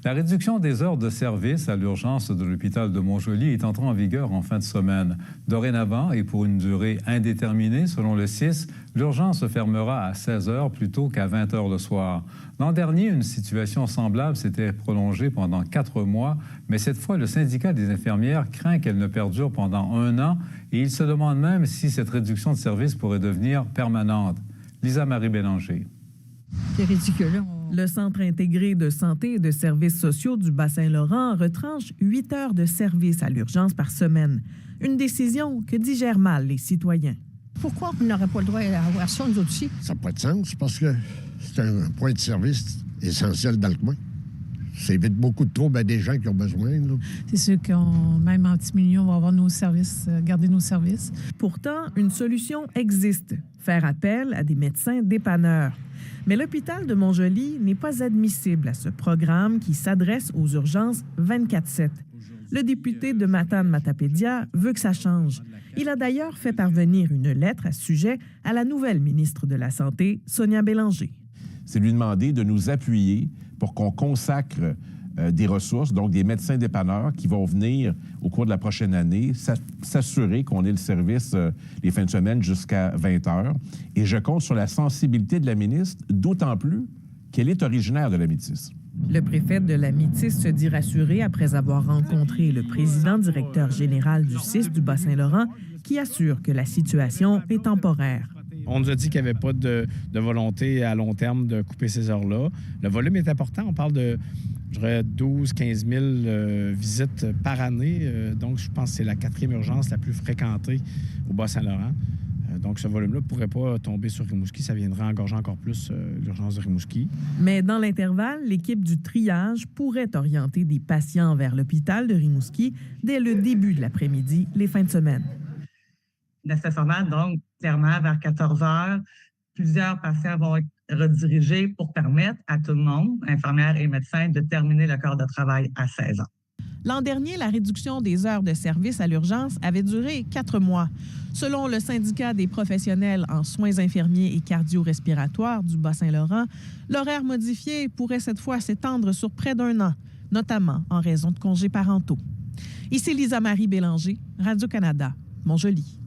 La réduction des heures de service à l'urgence de l'hôpital de Montjoly est entrée en vigueur en fin de semaine. Dorénavant, et pour une durée indéterminée, selon le CIS, l'urgence se fermera à 16 heures plutôt qu'à 20 heures le soir. L'an dernier, une situation semblable s'était prolongée pendant 4 mois, mais cette fois, le syndicat des infirmières craint qu'elle ne perdure pendant 1 an et il se demande même si cette réduction de service pourrait devenir permanente. Lisa-Marie Bélanger. C'est ridicule. Le Centre intégré de santé et de services sociaux du Bas-Saint-Laurent retranche 8 heures de service à l'urgence par semaine. Une décision que digèrent mal les citoyens. Pourquoi on n'aurait pas le droit à avoir ça, nous aussi? Ça n'a pas de sens parce que c'est un point de service essentiel dans le coin. Ça évite beaucoup de troubles à des gens qui ont besoin. Là. C'est sûr qu'on, même en petit milieu, on va avoir nos services, garder nos services. Pourtant, une solution existe, faire appel à des médecins dépanneurs. Mais l'hôpital de Montjoly n'est pas admissible à ce programme qui s'adresse aux urgences 24/7. Le député de Matane-Matapédia veut que ça change. Il a d'ailleurs fait parvenir une lettre à ce sujet à la nouvelle ministre de la Santé, Sonia Bélanger. C'est lui demander de nous appuyer pour qu'on consacre des ressources, donc des médecins dépanneurs qui vont venir au cours de la prochaine année, s'assurer qu'on ait le service les fins de semaine jusqu'à 20 heures. Et je compte sur la sensibilité de la ministre, d'autant plus qu'elle est originaire de la Métis. Le préfet de la Métis se dit rassuré après avoir rencontré le président directeur général du CIS du Bas-Saint-Laurent qui assure que la situation est temporaire. On nous a dit qu'il n'y avait pas de volonté à long terme de couper ces heures-là. Le volume est important. On parle de, je dirais, 12-15 000 visites par année. Donc, je pense que c'est la 4e urgence la plus fréquentée au Bas-Saint-Laurent. Donc, ce volume-là ne pourrait pas tomber sur Rimouski. Ça viendrait engorger encore plus l'urgence de Rimouski. Mais dans l'intervalle, l'équipe du triage pourrait orienter des patients vers l'hôpital de Rimouski dès le début de l'après-midi, les fins de semaine. Nécessairement, donc, clairement, vers 14 heures, plusieurs patients vont être redirigés pour permettre à tout le monde, infirmières et médecins, de terminer le corps de travail à 16 ans. L'an dernier, la réduction des heures de service à l'urgence avait duré 4 mois. Selon le syndicat des professionnels en soins infirmiers et cardio-respiratoires du Bas-Saint-Laurent, l'horaire modifié pourrait cette fois s'étendre sur près d'1 an, notamment en raison de congés parentaux. Ici Lisa-Marie Bélanger, Radio-Canada, Montjoly.